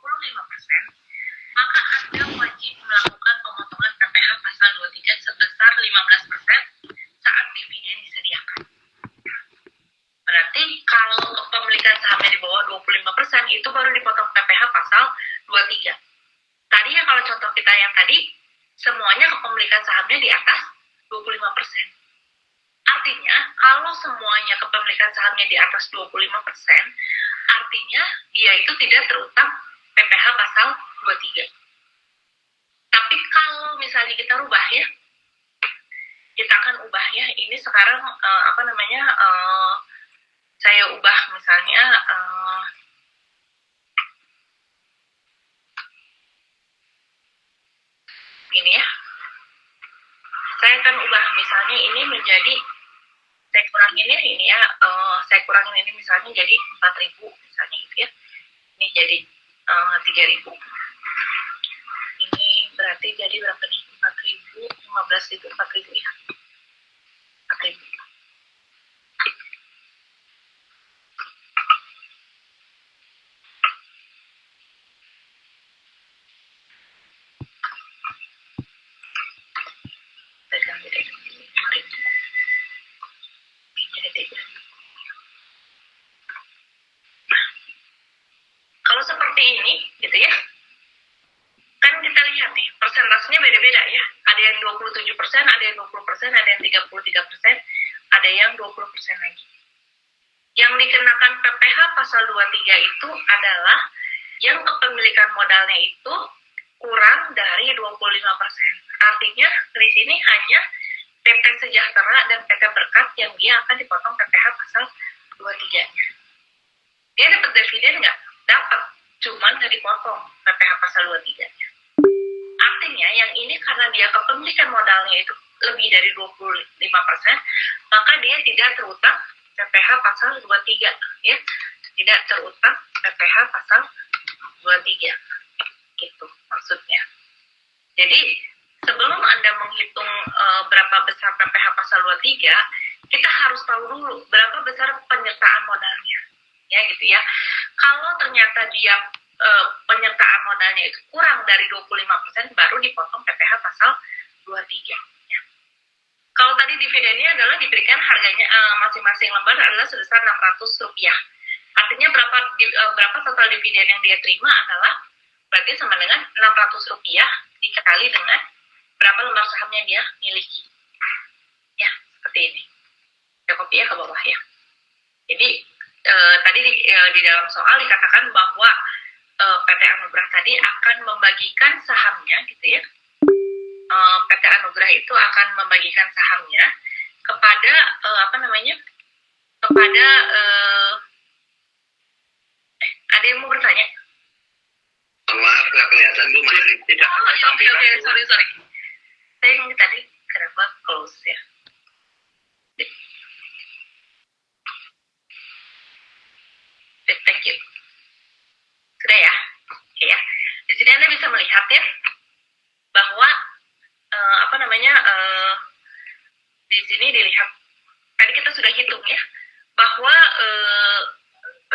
25%, maka Anda wajib melakukan pemotongan PPh pasal 23 sebesar 15% saat dividen disediakan. Berarti kalau kepemilikan sahamnya di bawah 25% itu baru dipotong PPh pasal 23. Tadi ya kalau contoh kita yang tadi, semuanya kepemilikan sahamnya di atas 25%. Artinya, kalau semuanya kepemilikan sahamnya di atas 25%, artinya dia itu tidak terutang PPh pasal 23. Tapi kalau misalnya kita rubah ya, kita akan ubah ya, ini sekarang saya ubah misalnya ini ya, saya akan ubah misalnya ini menjadi, saya kurangin ya ini ya, saya kurangin ini misalnya jadi 4.000 misalnya gitu ya, ini jadi 3.000, ini berarti jadi berapa nih, 4.000, 15.000, 4.000 ya, 4.000. Kalau seperti ini, gitu ya, kan kita lihat nih, persentasenya beda-beda ya. Ada yang 27%, ada yang 20%, ada yang 33%, ada yang 20% lagi. Yang dikenakan PPh pasal 23 itu adalah yang kepemilikan modalnya itu kurang dari 25%. Artinya, di sini hanya PT Sejahtera dan PT Berkat yang dia akan dipotong PPh pasal 23-nya. Dia dapat dividen nggak? Dapat, cuman nggak dipotong PPh pasal 23-nya. Artinya yang ini karena dia kepemilikan modalnya itu lebih dari 25%, maka dia tidak terutang PPh pasal 23 ya. Tidak terutang PPh pasal 23. Gitu maksudnya. Jadi sebelum Anda menghitung berapa besar PPh pasal 23, kita harus tahu dulu berapa besar penyertaan modalnya. Ya gitu ya. Kalau ternyata dia penyertaan modalnya itu kurang dari 25%, baru dipotong PPh pasal 23. Ya. Kalau tadi dividennya adalah diberikan harganya masing-masing lembar adalah sebesar Rp600. Artinya berapa total dividen yang dia terima adalah berarti sama dengan Rp600 dikali dengan berapa lembar sahamnya dia miliki. Ya, seperti ini. Ya, kopi ya ke bawah ya. Jadi tadi di dalam soal dikatakan bahwa PT Anugrah tadi akan membagikan sahamnya gitu ya. PT Anugrah itu akan membagikan sahamnya kepada kepada ada yang mau bertanya? Maaf, nggak kelihatan Bu, masih tidak tampilan. Oke, sorry. Saya yang tadi kenapa close ya? Thank you. Sudah ya? Oke ya. Di sini Anda bisa melihat ya bahwa di sini dilihat tadi kita sudah hitung ya bahwa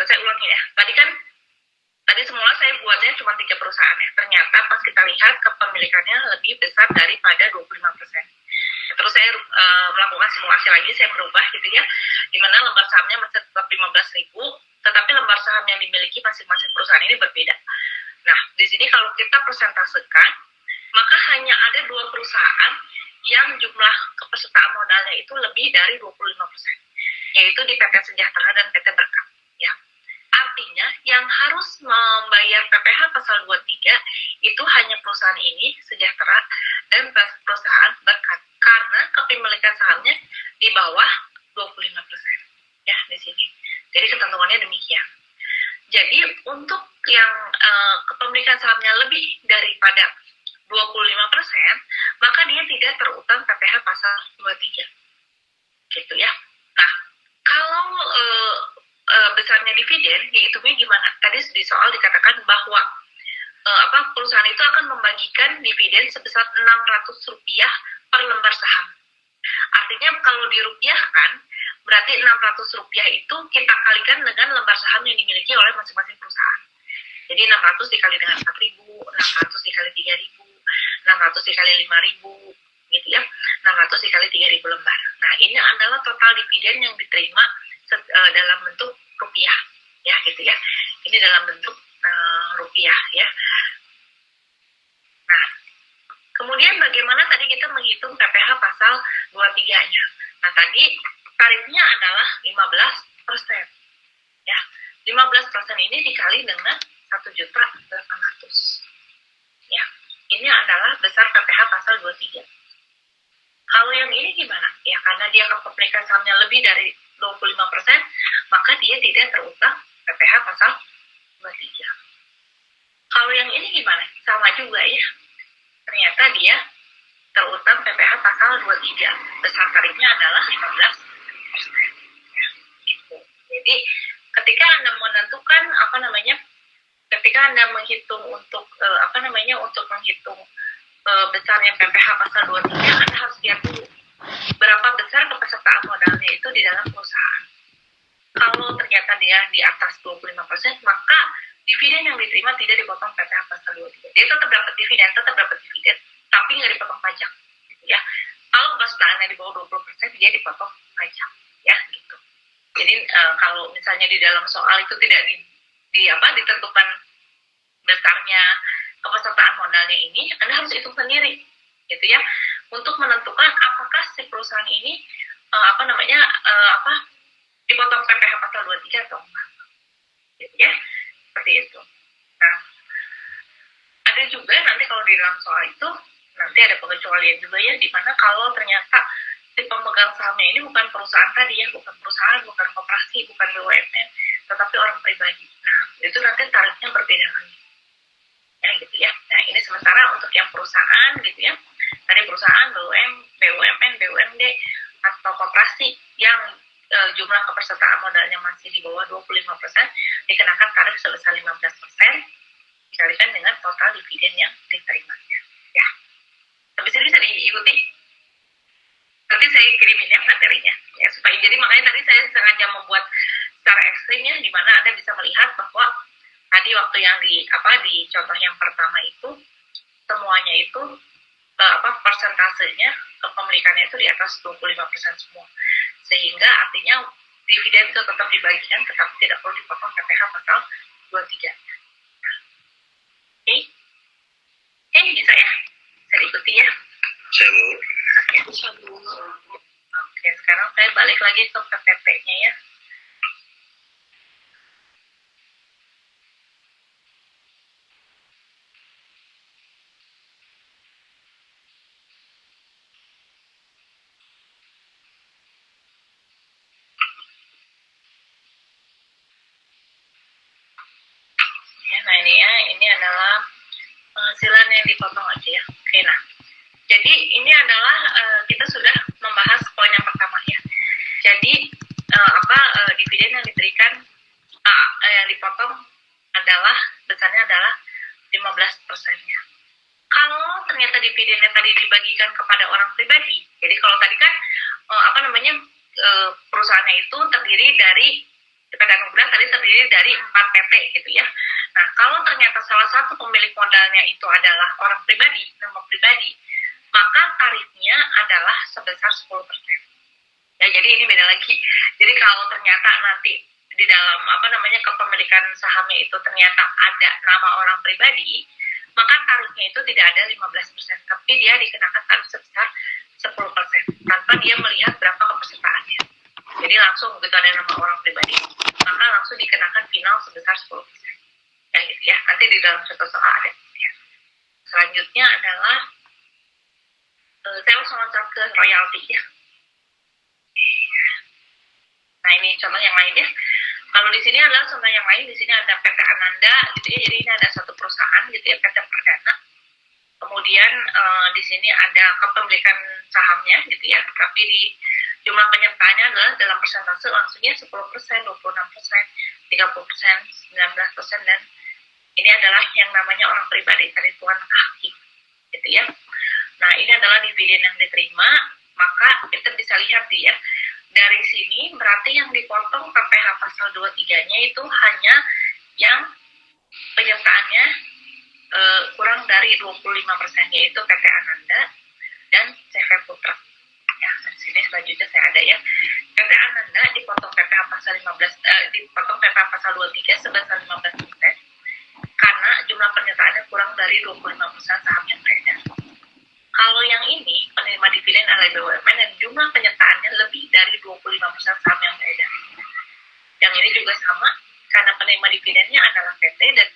saya ulangi ya. Tadi semula saya buatnya cuma 3 perusahaan ya. Ternyata pas kita lihat kepemilikannya lebih besar daripada 25%. Terus saya melakukan simulasi lagi, saya merubah gitu ya, di mana lembar sahamnya masih tetap 15.000, tetapi lembar saham yang dimiliki masing-masing perusahaan ini berbeda. Nah, di sini kalau kita persentasekan, maka hanya ada 2 perusahaan yang jumlah kepesertaan modalnya itu lebih dari 25%, yaitu di PT Sejahtera dan PT Berkat. Ya. Artinya, yang harus membayar PPh pasal 23 itu hanya perusahaan ini, Sejahtera, dan perusahaan Berkat. Karena kepemilikan sahamnya di bawah 25%. Ya, di sini. Jadi ketentuannya demikian. Jadi untuk yang kepemilikan sahamnya lebih daripada 25%, maka dia tidak terutang PPh pasal 23. Gitu ya. Nah, kalau besarnya dividen, dihitungnya gimana? Tadi di soal dikatakan bahwa perusahaan itu akan membagikan dividen sebesar Rp600 per lembar saham. Artinya kalau dirupiahkan, berarti Rp600 itu kita kalikan dengan lembar saham yang dimiliki oleh masing-masing perusahaan. Jadi 600 dikali dengan 4.000, 600 dikali 3.000, 600 dikali 5.000, gitu ya. 600 dikali 3.000 lembar. Nah, ini adalah total dividen yang diterima dalam bentuk rupiah, ya gitu ya. Ini dalam bentuk rupiah, ya. Nah, kemudian bagaimana tadi kita menghitung PPh pasal 23-nya? Nah, tadi tarifnya adalah 15%. Ya, 15% ini dikali dengan 1.800.000. Ya, ini adalah besar PPh pasal 23. Kalau yang ini gimana? Ya, karena dia kepemilikan sahamnya lebih dari 25%, maka dia tidak terutang PPh pasal 23. Kalau yang ini gimana? Sama juga ya. Ternyata dia terutang PPh pasal 23. Besar tarifnya adalah 15%. Ya, gitu. Jadi, ketika Anda menentukan ketika Anda menghitung untuk untuk menghitung besarnya PPh pasal 23, Anda harus lihat dulu berapa besar kepesertaan modalnya itu di dalam perusahaan. Kalau ternyata dia di atas 25%, maka dividen yang diterima tidak dipotong PPh pasal 23. Dia tetap dapat dividen, tapi nggak dipotong pajak, gitu ya. Kalau kepesertaannya di bawah 20%, dia dipotong pajak, ya, gitu. Jadi kalau misalnya di dalam soal itu tidak ditentukan besarnya kepesertaan modalnya ini, Anda harus hitung sendiri, gitu ya, untuk menentukan apakah si perusahaan ini dipotong PPh pasal 23 atau enggak, gitu ya, seperti itu. Nah, ada juga nanti kalau di dalam soal itu nanti ada pengecualian juga ya, di mana kalau ternyata si pemegang sahamnya ini bukan perusahaan tadi ya, bukan perusahaan, bukan koperasi, bukan BUMN, tetapi orang pribadi. Nah, itu nanti tarifnya berbeda lagi. Ya, gitu ya. Nah, ini sementara untuk yang perusahaan, gitu ya. Tadi perusahaan, BUMN, BUMD, atau koperasi yang jumlah kepesertaan modalnya masih di bawah 25%, dikenakan tarif sebesar 15%, dikalikan dengan total dividen yang diterimanya. Ya. Habis ini bisa diikuti. Nanti saya kirimin ya materinya. Ya, supaya jadi makanya tadi saya sengaja membuat secara ekstrim ya, di mana Anda bisa melihat bahwa tadi waktu yang di contoh yang pertama itu semuanya itu persentasenya kepemilikannya itu di atas 25% semua, sehingga artinya dividen itu tetap dibagikan, tetapi tidak perlu dipotong PPh pasal 23. Oke, bisa ya, bisa diikuti ya. Oke, sekarang saya balik lagi ke PPT-nya ya. Nah ini adalah penghasilan yang dipotong aja ya. Oke, nah jadi ini adalah kita sudah membahas poin yang pertama ya. Jadi dividen yang diberikan yang dipotong adalah besarnya adalah 15%-nya. Kalau ternyata dividennya tadi dibagikan kepada orang pribadi, jadi kalau tadi kan perusahaannya itu terdiri dari PT Anugrah tadi terdiri dari 4 PT gitu ya. Nah, kalau ternyata salah satu pemilik modalnya itu adalah orang pribadi, nama pribadi, maka tarifnya adalah sebesar 10%. Ya, jadi ini beda lagi. Jadi kalau ternyata nanti di dalam kepemilikan sahamnya itu ternyata ada nama orang pribadi, maka tarifnya itu tidak ada 15%, tapi dia dikenakan tarif sebesar 10%, tanpa dia melihat berapa kepesertaannya. Jadi langsung begitu ada nama orang pribadi, maka langsung dikenakan final sebesar 10%. Ya gitu ya, nanti di dalam contoh soal ada. Ya. Selanjutnya adalah saya langsung loncat ke royalti ya. Nah ini contoh yang lain ya. Kalau di sini adalah contoh yang lain, di sini ada PT Ananda gitu ya. Jadi ini ada satu perusahaan gitu ya, PT Perdana. Kemudian di sini ada kepemilikan sahamnya gitu ya. Tapi di jumlah penyertanya adalah dalam persentase langsungnya 10%, 26%, 30%, 19%, dan ini adalah yang namanya orang pribadi tadi tuan kaki gitu ya. Nah ini adalah dividen yang diterima, maka kita bisa lihat ya. Dari sini berarti yang dipotong PPh pasal 23-nya itu hanya yang penyertaannya kurang dari 25%, yaitu PT Ananda dan CV Putra. Ya, di sini selanjutnya saya ada ya. PT Ananda dipotong PPh pasal 15, dipotong PPh pasal 23 sebesar 15% karena jumlah penyertaannya kurang dari 25% saham yang beredar. Kalau yang ini, penerima dividen adalah BUMN dan jumlah penyertaannya lebih dari 25% saham yang beredar. Yang ini juga sama, karena penerima dividennya adalah PT dan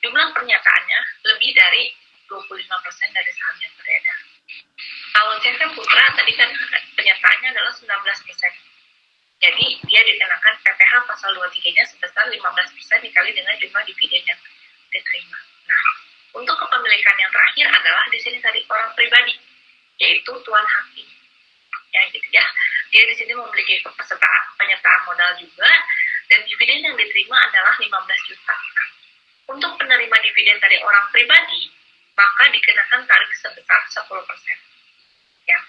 jumlah penyertaannya lebih dari 25% dari saham yang beredar. Kalau CV Putra tadi kan penyertaannya adalah 19%. Jadi dia dikenakan PPh pasal 23-nya sebesar 15% dikali dengan jumlah dividen yang diterima. Nah, untuk kepemilikan yang terakhir adalah di sini tadi orang pribadi, yaitu tuan hakim. Ya gitu ya. Dia di sini memiliki penyertaan modal juga dan dividen yang diterima adalah 15 juta. Nah, untuk penerima dividen dari orang pribadi, maka dikenakan tarif sebesar 10%. Ya,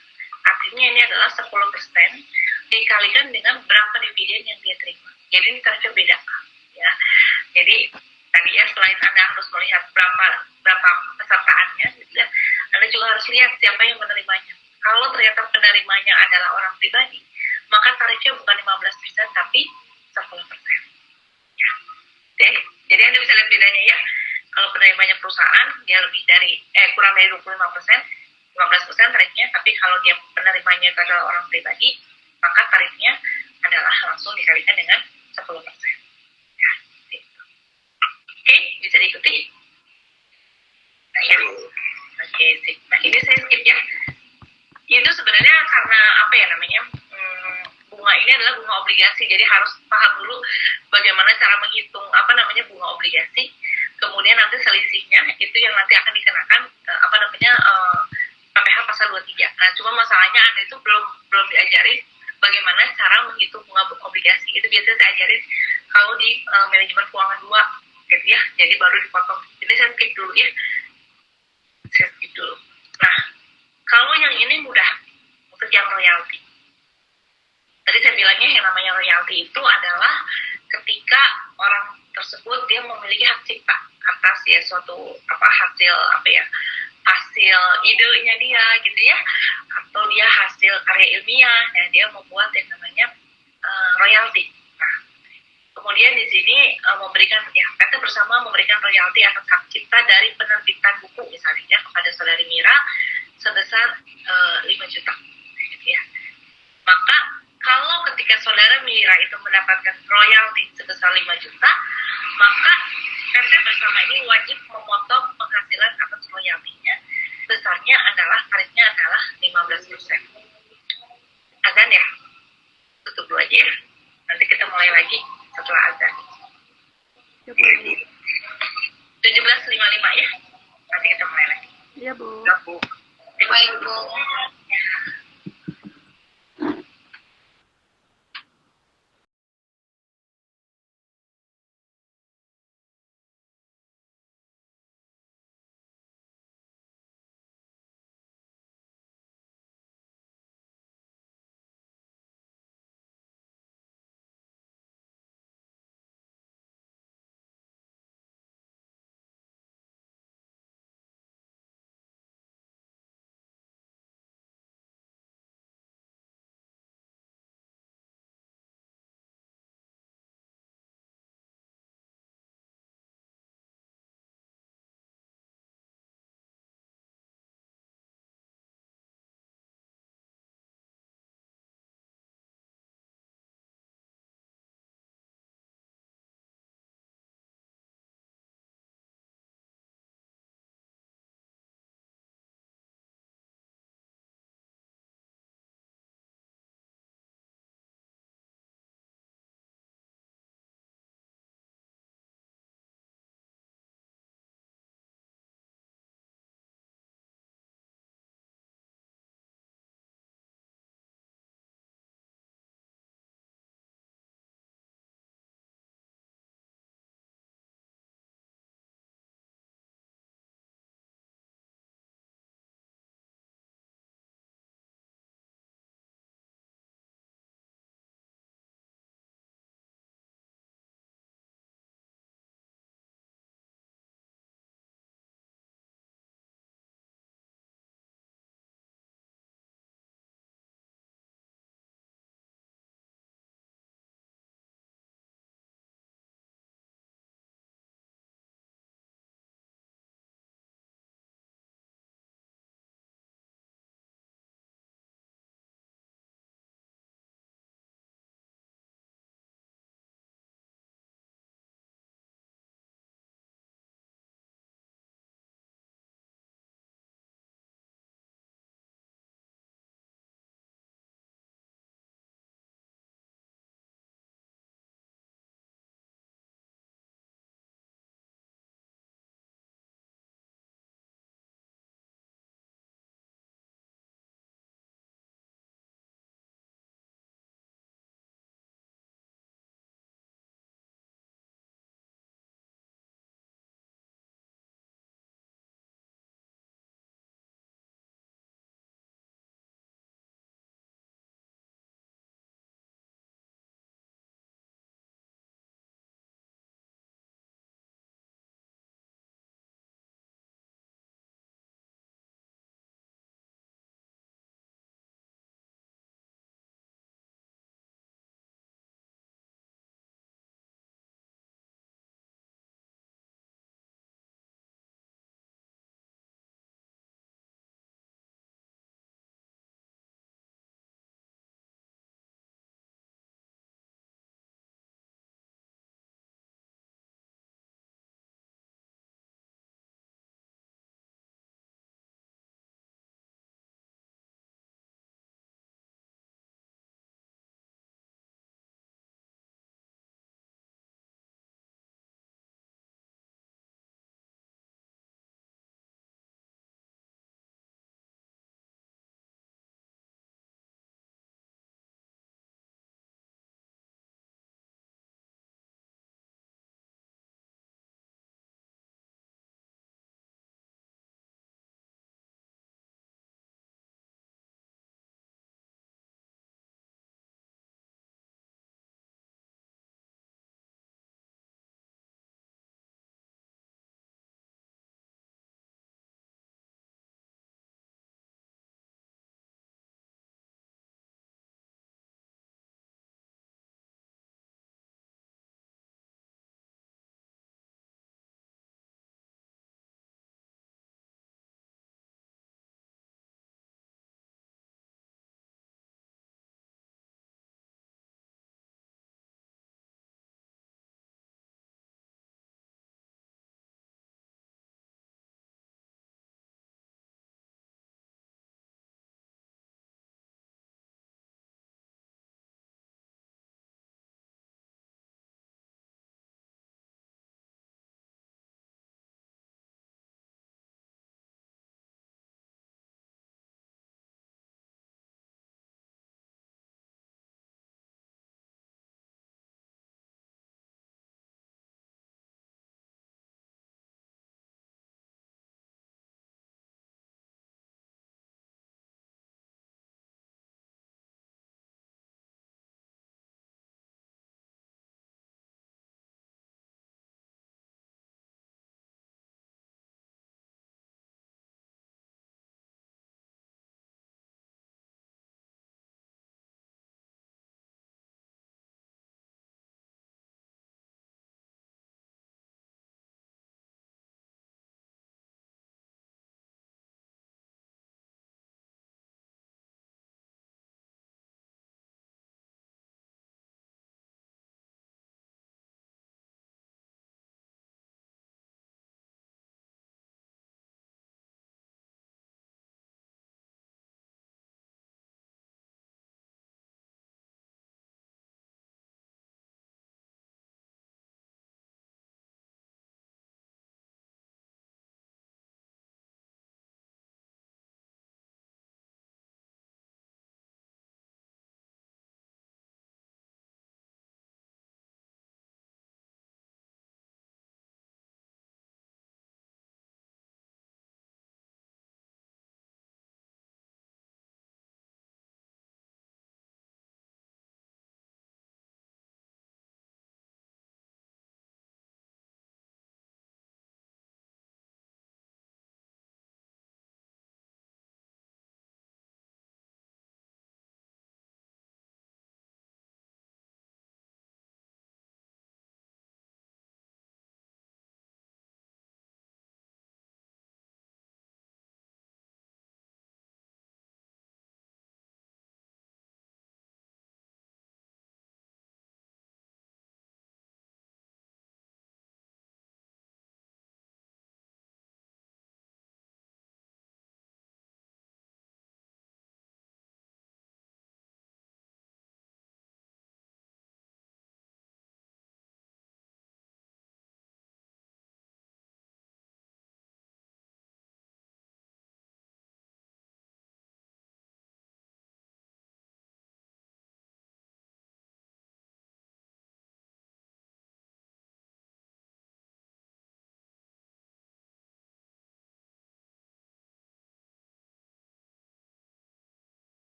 artinya ini adalah 10% dikalikan dengan berapa dividen yang dia terima. Jadi ini tarifnya beda. Ya, jadi tadi ya selain Anda harus melihat berapa pesertaannya, gitu ya, Anda juga harus lihat siapa yang menerimanya. Kalau ternyata penerimanya adalah orang pribadi, maka tarifnya bukan 15% tapi 10%. Ya. Jadi Anda bisa lihat bedanya ya. Kalau penerimanya perusahaan, dia lebih dari kurang dari 25%, 15% tarifnya, tapi kalau dia penerimanya itu adalah orang pribadi, maka tarifnya adalah langsung dikalikan dengan 10%. Ya, gitu. Oke, bisa diikuti? Nah, ya. Oke, sip. Nah, ini saya skip ya. Itu sebenarnya karena apa ya namanya? Bunga ini adalah bunga obligasi, jadi harus paham dulu bagaimana cara menghitung apa namanya bunga obligasi. Kemudian nanti selisihnya itu yang nanti akan dikenakan PPh pasal 23. Nah, cuma masalahnya Anda itu belum diajarin bagaimana cara menghitung bunga obligasi. Itu biasanya saya ajarin kalau di manajemen keuangan 2 gitu ya. Jadi baru dipotong. Jadi saya skip dulu ya. Saya skip dulu. Nah, kalau yang ini mudah untuk yang royalti. Tadi saya bilangnya yang namanya royalti itu adalah ketika orang tersebut dia memiliki hak cipta atas ya suatu hasil idenya dia gitu ya, atau dia hasil karya ilmiah dan dia membuat yang namanya royalti. Nah, kemudian di sini memberikan ya PT bersama memberikan royalti atas hak cipta dari penerbitan buku misalnya kepada saudari Mira sebesar 5 juta gitu ya. Maka kalau ketika saudara Mira itu mendapatkan royalti sebesar 5 juta, maka PT bersama ini wajib memotong penghasilan atas royaltinya. Besarnya adalah, tarifnya adalah 15%. Azan ya? Tutup dulu aja ya. Nanti kita mulai lagi setelah azan. 17.55 ya? Nanti kita mulai lagi. Iya, Bu. Ya, Bu. Baik, Bu.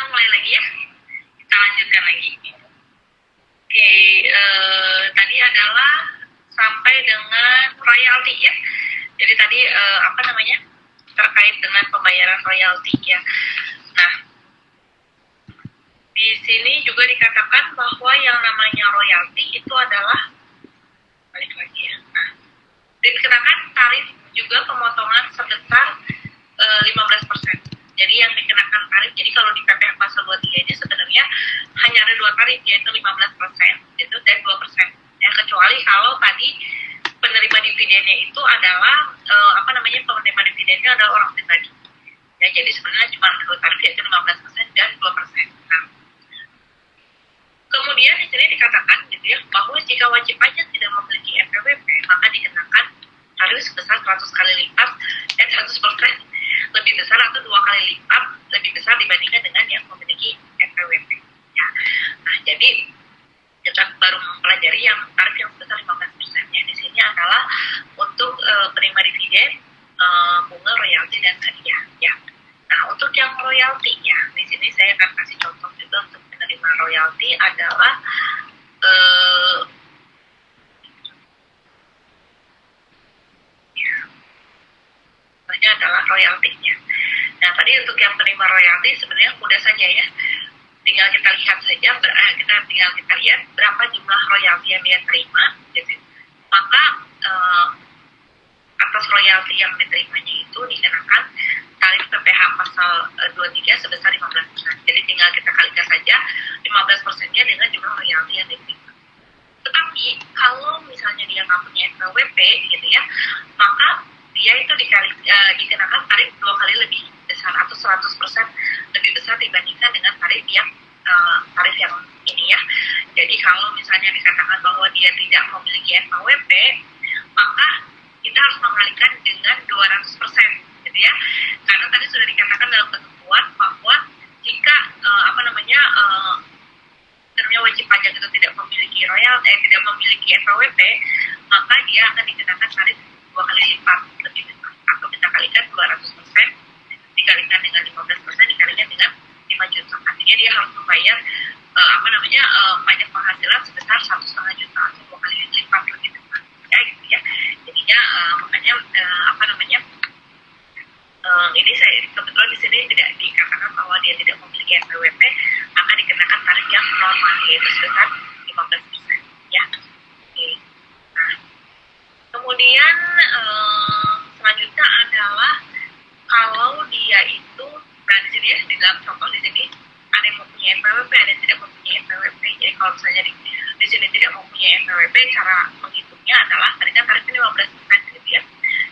mulai lagi ya. Kita lanjutkan lagi. Oke, tadi adalah sampai dengan royalti ya. Jadi tadi terkait dengan pembayaran royalti ya. Nah, di sini juga dikatakan bahwa yang namanya royalti itu adalah balik lagi ya. Nah, dikenakan tarif juga pemotongan sebesar 15%. Jadi yang dikenakan tarif, jadi kalau di PPh pasal 23 ini sebenarnya hanya ada 2 tarif, yaitu 15% itu dan 2%. Ya, kecuali kalau tadi penerima dividennya itu adalah penerima dividennya adalah orang pribadi. Ya, jadi sebenarnya cuma ada 2 tarif, yaitu 15% dan 2%. Nah, kemudian di sini dikatakan gitu ya, bahwa jika wajib pajak tidak memiliki NPWP, maka dikenakan tarif sebesar 100 kali lipat dan 100% lebih besar atau 2 kali lipat lebih besar dibandingkan dengan yang memiliki NPWP. Ya. Nah, jadi kita baru mempelajari yang tarif yang sebesar 15%. Ya, di sini adalah untuk penerima dividen, bunga, royalti dan hadiah. Ya. Nah, untuk yang royalti ya, di sini saya akan kasih contoh juga untuk penerima royalti adalah ini adalah royaltinya. Nah, tadi untuk yang penerima royalti sebenarnya mudah saja ya. Tinggal kita lihat saja, tinggal kita lihat berapa jumlah royalti yang dia terima, gitu. Maka atas royalti yang diterimanya itu dikenakan tarif PPh pasal 23 sebesar 15%. Jadi tinggal kita kalikan saja 15%-nya dengan jumlah royalti yang diterima. Tetapi kalau misalnya dia nggak punya NPWP gitu ya, maka dia itu dikenakan tarif 2 kali lebih besar atau 100% lebih besar dibandingkan dengan tarif yang ini ya. Jadi kalau misalnya dikatakan bahwa dia tidak memiliki NPWP, maka kita harus mengalihkan dengan 200% gitu ya. Karena tadi sudah dikatakan dalam ketentuan bahwa jika wajib pajak itu tidak memiliki tidak memiliki NPWP, maka dia akan dikenakan tarif 2 kali lipat lebih besar, atau kita kalikan 200% dikalikan dengan 15% dikalikan dengan 5 juta. Artinya dia harus membayar pajak penghasilan sebesar 1,5 juta atau 2 kali lipat lebih besar. Ya gitu ya. Jadinya makanya ini saya kebetulan di sini tidak dikatakan bahwa dia tidak memiliki NPWP, maka dikenakan tarif yang normal yaitu sebesar 15%. Ya. Oke. Nah, kemudian selanjutnya adalah kalau dia itu, nah di sini ya, di dalam contoh di sini ada yang mempunyai NPWP, ada yang tidak mempunyai NPWP. Jadi kalau misalnya di sini tidak mempunyai NPWP, cara menghitungnya adalah tadi kan tarifnya 15% gitu ya.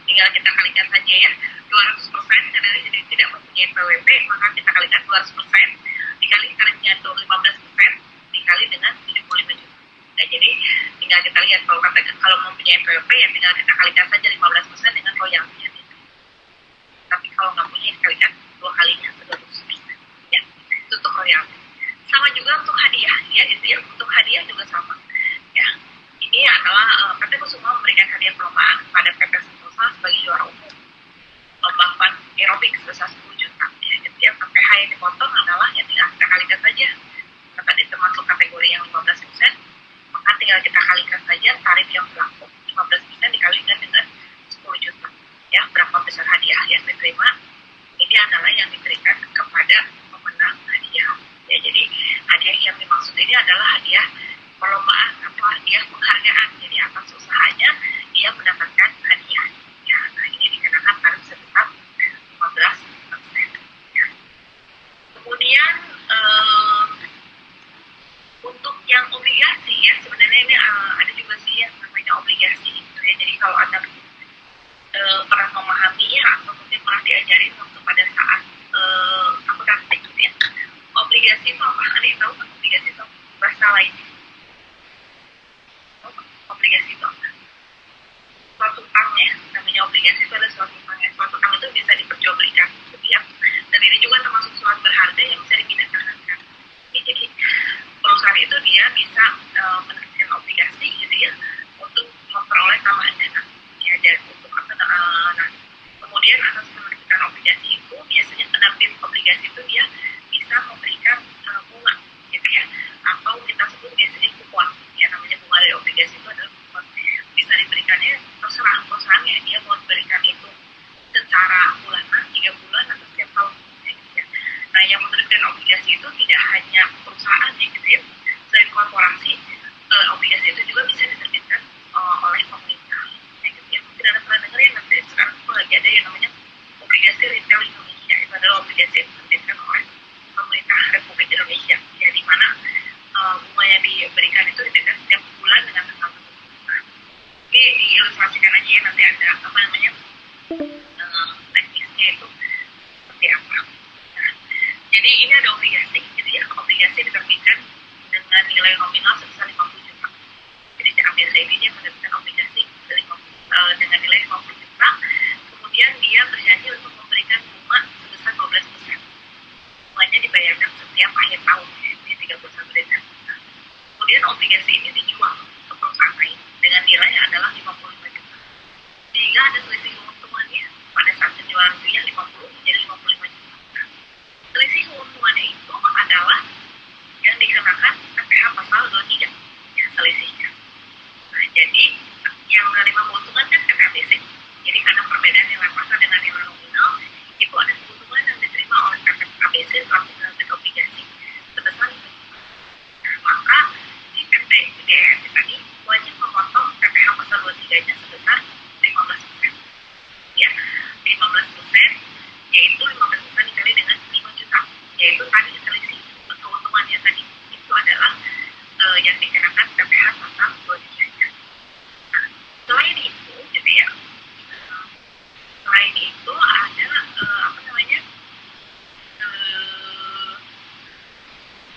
Tinggal kita kalikan saja ya, 200% karena di sini tidak mempunyai NPWP, maka kita kalikan 200% dikali tarifnya 15% dikali dengan 75 juta. Nah, jadi tinggal kita lihat kalau mempunyai NPWP ya tinggal kita kalikan saja 15% dengan royaltinya. Tapi kalau nggak punya dikalikan 2 kalinya 200%. Ya, itu untuk royalti. Sama juga untuk hadiah ya gitu ya. Untuk hadiah juga sama. Ya. Ini adalah PT Kusuma memberikan hadiah perlombaan kepada PP Sentosa sebagai juara umum lomba fun aerobik sebesar 10 juta. Ya, gitu ya. PPh yang dipotong adalah yang tinggal kita kalikan saja. Nah, tadi termasuk kategori yang 15%, maka tinggal kita kalikan saja tarif yang berlaku 15% dikalikan dengan 10 juta. Ya, berapa besar hadiah yang diterima? Ini adalah yang diberikan kepada pemenang hadiah. Ya, jadi hadiah yang dimaksud ini adalah hadiah perlombaan atau hadiah penghargaan. Jadi atas usahanya dia mendapatkan hadiah. Ya, nah ini dikenakan tarif sebesar 15%. Ya. Kemudian untuk yang obligasi ya, sebenarnya ini ada juga sih yang namanya obligasi. Gitu ya. Jadi kalau Anda pernah memahami ya, atau mungkin pernah diajarin waktu pada saat akuntansi gitu ya. Obligasi itu apa? Ada yang tahu kan obligasi itu bahasa lain? Obligasi itu apa? Suatu utang ya, namanya obligasi itu ada suatu utang ya. Suatu utang itu bisa diperjualbelikan gitu ya. Dan ini juga termasuk surat berharga yang bisa dipidanakan. Ya, jadi perusahaan itu dia bisa menerbitkan obligasi gitu ya untuk memperoleh tambahan dana. Ya, dan untuk kemudian atas penerbitan obligasi itu biasanya penerbit obligasi itu dia bisa memberikan itu tidak hanya perusahaan ya gitu ya, selain korporasi, obligasi itu juga bisa diterbitkan oleh pemerintah ya gitu ya. Mungkin ada pernah dengar ya, nanti sekarang itu lagi ada yang namanya obligasi retail Indonesia. Itu adalah obligasi yang diterbitkan oleh pemerintah Republik Indonesia ya, di mana bunga yang diberikan itu diberikan setiap bulan dengan tanggal tertentu. Nah, ini diilustrasikan aja ya, nanti ada apa namanya teknisnya itu seperti apa. Nah, jadi ini ada obligasi, jadi ya obligasi diterbitkan dengan nilai nominal sebesar 50 juta. Jadi ABCD dia menerbitkan obligasi dengan nilai 50 juta, kemudian dia berjanji untuk memberikan bunga sebesar 12%. Bunganya dibayarkan setiap akhir tahun, di 31 Desember. Kemudian obligasi ini dijual ke perusahaan lain dengan nilai adalah 55 juta. Sehingga ada selisih keuntungannya pada saat penjualan dia 50 menjadi 55 juta. Nah, selisih keuntungannya itu adalah yang dikenakan PPh pasal 23 ya, selisihnya. Nah, jadi yang menerima keuntungan kan PPABC. Jadi karena perbedaan nilai pasar dengan nilai nominal, itu ada keuntungan yang diterima oleh PPABC setelah menerbit obligasi sebesar 5 juta. Nah, maka di PPDRT tadi wajib memotong PPh pasal 23-nya sebesar 15%. Ya, 15%, yaitu 15% dikali dengan 5 juta, yaitu tadi selisih keuntungannya tadi itu adalah yang dikenakan PPh pasal 23-nya. Nah, selain itu gitu ya, selain itu ada apa namanya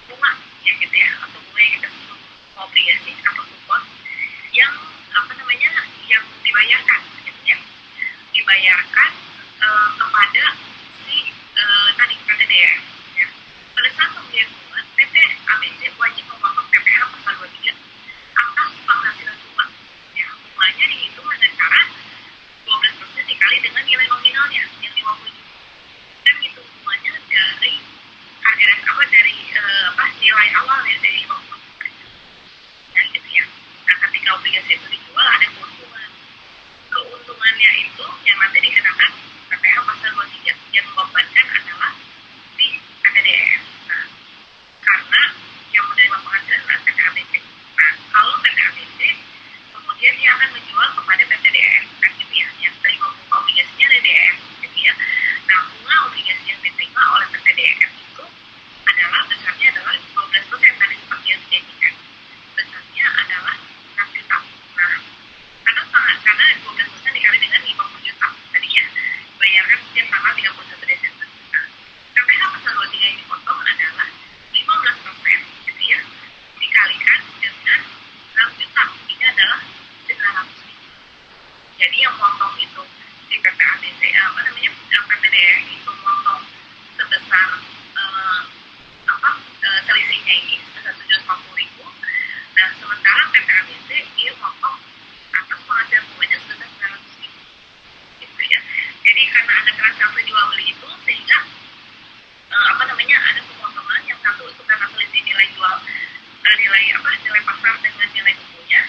bunga ya gitu ya, atau bunga yang kita sebut obligasi atau kupon yang apa namanya yang dibayarkan gitu ya, dibayarkan kepada si tadi PTDR ya. Pada saat pemberian bunga, PT ABC wajib memotong PPh pasal 23 atas penghasilan bunga ya. Bunganya dihitung dengan cara 12% dikali dengan nilai nominalnya yang 50 juta. Dan hitung bunganya dari harga dari nilai awal ya, dari 50 juta. Nah gitu ya. Nah, ketika obligasi itu dijual ada keuntungan. Keuntungannya itu yang nanti dikenakan PPh pasal 23, yang membebankan adalah si PTDR. Nah, karena yang menerima penghasilan adalah PT ABC. Nah, kalau PT ABC kemudian dia akan menjual kepada PTDR kan gitu ya, yang terima obligasinya dari DR gitu ya. Nah, bunga obligasi yang diterima oleh PTDR itu adalah besarnya adalah 12% tadi seperti yang dijanjikan. Besarnya adalah 6 juta. Nah, karena 12% dikali dengan 50 juta tadi ya, bayarkan setiap tanggal 31 Desember. Nah, PPh pasal 23 yang dipotong adalah 15% gitu ya, dikalikan dengan 6 juta. Ini adalah 900 ribu. Jadi yang potong itu di PPABC PTDR itu potong sebesar selisihnya ini sebesar 750 ribu. Nah, sementara PPABC dia potong atas penghasilan bunganya sebesar 900 ribu gitu ya. Jadi karena ada transaksi jual beli itu, sehingga ada pemotongan. Yang satu itu karena selisih nilai jual nilai pasar dengan nilai bukunya.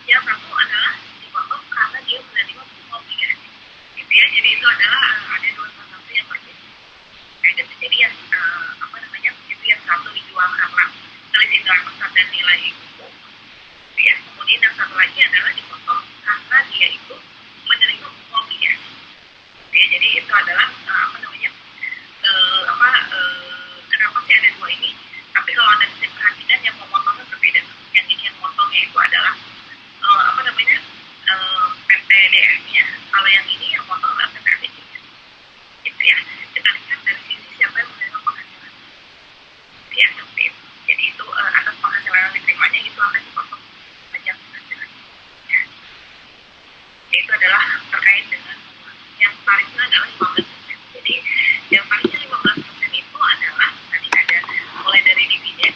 Yang satu adalah dipotong karena dia menerima bunga obligasi gitu ya. Jadi itu adalah ada dua transaksi yang berbeda kayak gitu. Jadi yang itu yang satu dijual karena selisih nilai pasar dan nilai buku gitu ya. Kemudian yang satu lagi adalah dipotong karena dia itu menerima bunga obligasi gitu ya. Jadi itu adalah kenapa sih ada dua ini. Tapi kalau Anda bisa perhatikan, yang memotongnya berbeda. Yang ini yang memotongnya itu adalah PTDR-nya. Kalau yang ini yang memotong adalah PTABC-nya gitu ya. Kita lihat dari sisi siapa yang menerima penghasilan gitu ya, seperti itu. Jadi itu atas penghasilan yang diterimanya itu akan dipotong pajak penghasilan ya. Itu adalah terkait dengan yang tarifnya adalah 15%. Jadi yang tarifnya 15% itu adalah tadi ada mulai dari dividen,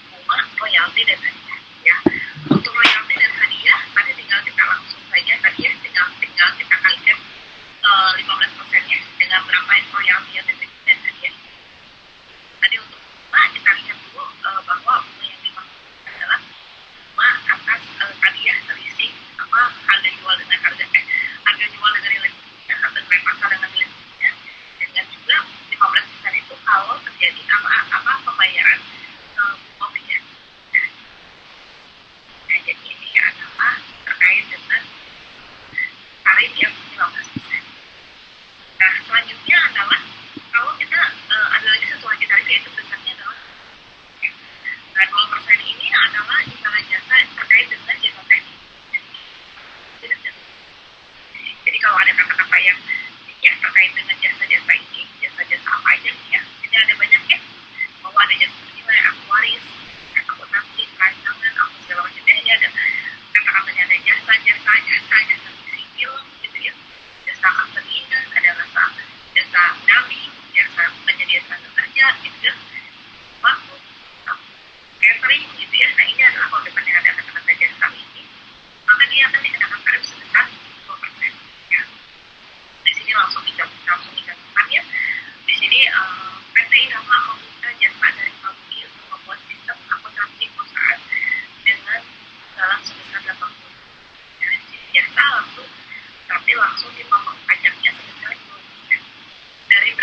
bunga, royalti, dan hadiah ya. Untuk royalti dan hadiah tadi tinggal kita langsung saja tadi ya, tinggal kita kalikan 15%-nya dengan berapa royalti yang diberikan dan hadiah. Tadi untuk bunga kita lihat dulu bahwa bunga yang dimaksud adalah bunga atas tadi ya, selisih harga jual dengan harga jual dengan nilai bukunya atau nilai pasar dengan nilai bukunya, dengan juga 15%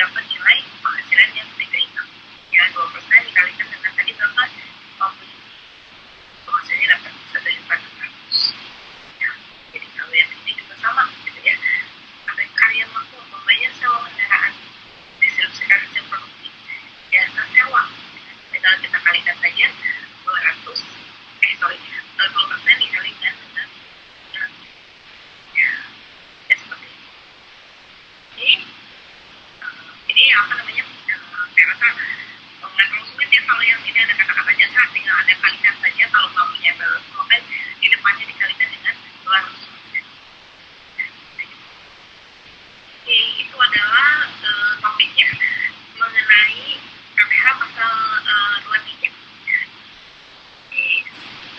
berapa nilai penghasilan yang diterima. Ya, 2% dikalikan dengan tadi berapa? 50. Penghasilannya dapat 1.400.000. Ya, jadi kalau yang ini juga sama gitu ya. Ada karya mampu membayar sewa kendaraan, distribusikan hasil produktif, jasa sewa. Tinggal kita kalikan saja 20% dikalikan dengan ya, seperti ini. Ini apa namanya? Saya rasa nggak terlalu sulit ya kalau yang ini ada kata-kata jasa, tinggal ada kalikan saja. Kalau nggak punya balance, maka di depannya dikalikan dengan 200%. Oke, itu adalah topiknya mengenai KPH pasal 23.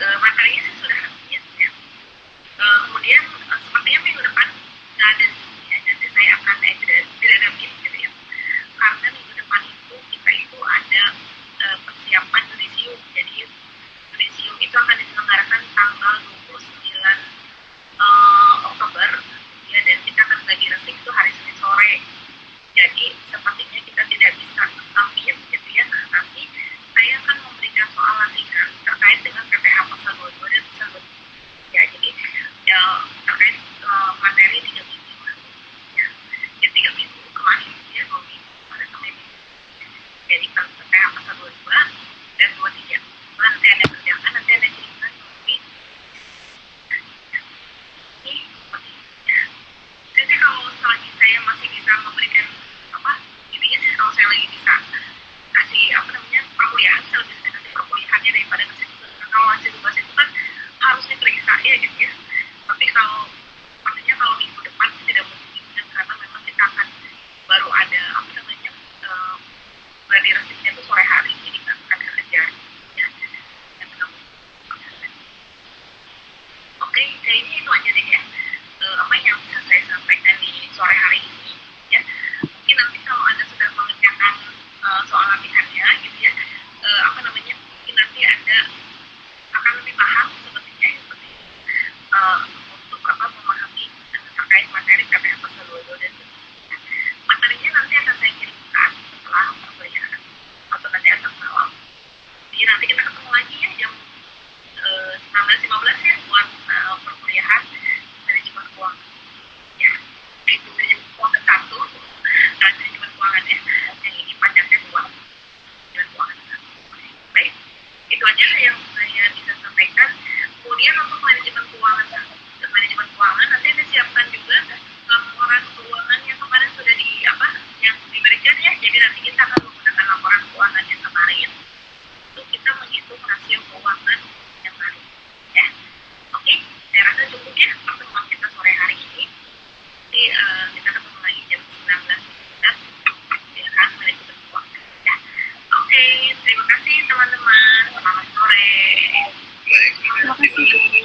Materinya sih sudah habis ya. Kemudian sepertinya minggu depan nggak ada ya, nanti saya akan tidak ada meet gitu ya, karena minggu depan itu kita itu ada persiapan judisium. Jadi judisium itu akan diselenggarakan tanggal 29 Oktober ya, dan kita akan bagi resik itu hari Senin sore. Jadi sepertinya kita tidak bisa meet gitu ya. Nah, nanti saya akan memberikan soal latihan terkait dengan PPH pasal 22 dan pasal 23. Ya, jadi ya terkait materi 3 minggu ya. Jadi 3 minggu kemarin ya, 2 minggu pada sampai minggu. Jadi kalau PPH pasal 22 dan 23 nanti ada kerjakan, nanti ada kirimkan melalui ini seperti ya. Jadi kalau selagi saya masih bisa memberikan apa intinya sih, kalau saya lagi bisa kasih apa namanya perkuliahan, saya lebih suka nanti perkuliahannya daripada kasih tugas. Kalau kasih tugas itu kan harus diperiksa ya gitu ya. Tapi kalau artinya kalau minggu depan sih tidak memungkinkan, karena memang kita akan baru ada apa namanya gladi resiknya itu sore hari, jadi nggak akan kekejar ya. Oke, kayaknya itu aja deh ya apa yang bisa saya sampaikan di sore hari ini ya. Mungkin nanti kalau Anda sudah mengerjakan soal latihannya gitu ya, apa namanya, mungkin nanti Anda akan lebih paham sepertinya seperti untuk apa memahami terkait materi PPH pasal 22 dan 23. Materinya nanti akan saya kirimkan setelah perkuliahan atau nanti akan malam. Jadi nanti kita ketemu lagi ya jam 19.15 ya buat perkuliahan manajemen keuangan. Ya, itu manajemen keuangan 1, manajemen keuangannya, yang ini pajaknya 2, manajemen keuangan 1. Baik, itu aja yang saya bisa sampaikan. Kemudian untuk manajemen keuangan nanti Anda siapkan juga laporan keuangan yang kemarin sudah yang diberikan ya. Jadi nanti kita akan menggunakan laporan keuangan yang kemarin untuk kita menghitung rasio keuangan yang baru ya. Oke, saya rasa cukup ya pertemuan kita sore hari ini. Jadi kita ketemu lagi jam 19.00 dengan manajemen keuangan ya. Oke, terima kasih teman-teman. Selamat sore. Baik, terima kasih.